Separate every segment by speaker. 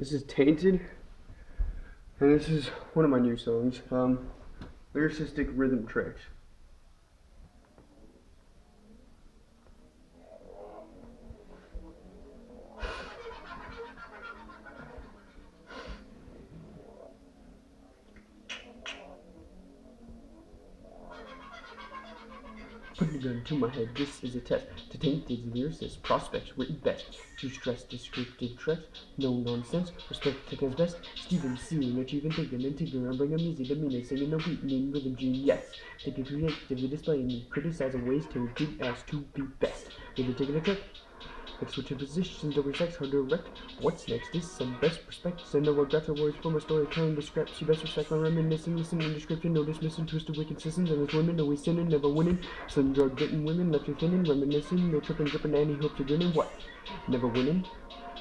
Speaker 1: This is Tainted, and this is one of my new songs, Lyrisistic Rhythm Tricks. Putting a gun to my head, this is a test to Tainted lyricist prospects written best. To stress descriptive tracks, no nonsense, respect as best. Steven seeing, achieving, thinking, and tinkering. I'm bringing music to meaning, singing, and beating, rhythm genius. Thinking creatively, displaying, criticizing ways to improve as to be best. Maybe taking a trip. Like switching positions over sex, hard to direct. What's next is some best perspectives. And no regrets or words for my storytelling discrepancy. Best respect my reminiscing, listening, description, no dismissing, twisted wicked systems. And as women, always sinning, never winning. Some drug getting women, left you thinning, reminiscing, no tripping, dripping, and he hopes you're grinning. What? Never winning?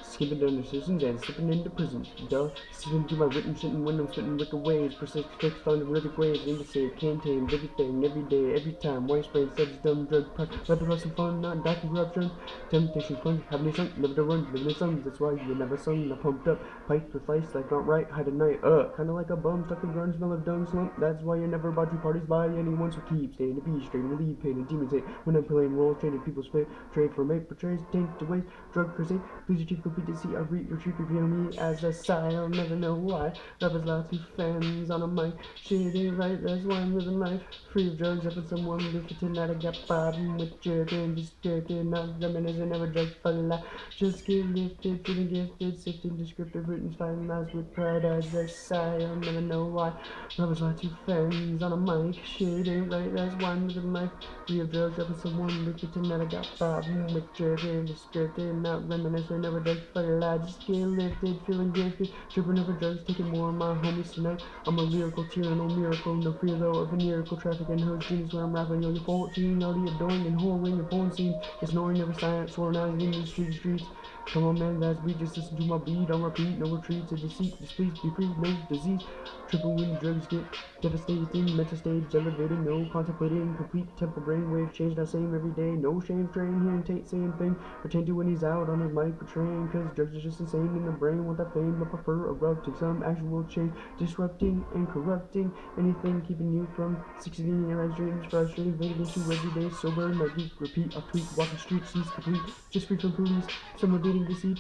Speaker 1: Skipping down decisions and slipping into prison. Duh, sitting through my written shit and when I'm spitting wicked ways. Persist fixed on the rhythmic waves. Aim to save, can't tame everything, every day, every time. Why sprain, such dumb drug part. Let the rest of fun, not dark corruption. Temptation, fun, have any sun, never to run, live in the sun. That's why you never sung. I pumped up, pipes with ice, like not right, hide at night. Kinda like a bum, stuck in grunge, smell of dung slump. That's why you're never about to parties by anyone, so keep staying to be straight, relieve pain and demons hate. When I'm playing roles, trading people's fate, trade for mate, portrays, tainted ways, drug crusade. Please achieve complete deceit, I read your cheap review me as a sigh, I'll never know why. Rappers lie to fans on a mic, shit ain't right, that's why I'm living life. Free of drugs, up with someone lucrative, now I got problem with jerking, just jerking, not reminiscing, never judge for life. Just get lifted, feeling gifted, sifting, descriptive, written, fine lies with pride as a sigh, I'll never know why. Rappers lie to fans on a mic, shit ain't right, that's why I'm living life. Free of drugs, up with someone lucrative, now I got problem with jerking, just jerking, not reminiscing, never judge for life. Just get lifted, feeling gifted, tripping over drugs, taking more of my homies tonight. I'm a lyrical tyranno, miracle, no fear though of a miracle, trafficking hoes, genius where I'm rapping, yo, you're 14, already adoring and whoring your porn scene, ignoring never silent, sworn eyes in the streets. Come on man, that's beat, just listen to my beat, on repeat, no retreat to deceit, displease, be free, no disease, triple when drugs get devastating, mental stage elevating, no contemplating, complete temple brainwave change, not same every day, no shame train, hearing Tate saying thing, pretend to when he's out on his mic portraying, cause drugs are just insane in the brain, want that fame, I prefer erupting some actual change, disrupting and corrupting, anything keeping you from succeeding in your life dreams, frustrating, fading into every day, sober, my geek, repeat, I'll tweak, walking streets, cease complete, just free from police, some are dating deceit.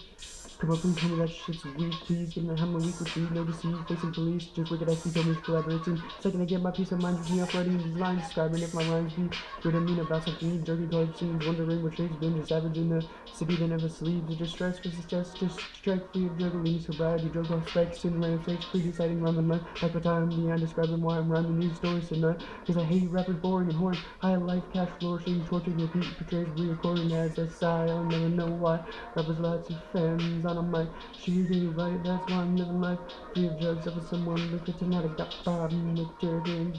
Speaker 1: Come on, please tell me that shit's weak. Please give me a hammer week with you. No deceit, facing police. Just wicked as tell me collaborating. Second, I get my peace of mind with me up writing these lines. Describing if my rhymes be good and mean about something. Jerky colored scenes. Wondering what shades been. Just average in the city that never sleeps. The distress was just strike free of juggling. Sobriety, drug off specs. In random sex. Free deciding rhyme and life. Like the time beyond describing why I'm rhyming these stories tonight. Cause I hate rappers boring and horny. High life, cash flourishing. Torturing, repeat, portrays, reoccurring as a sigh. I'll never know why. Rappers lie to fans on a mic. She ain't right, that's why I'm living life. Free of drugs, up with someone, look at tonight, I got problem with jerking,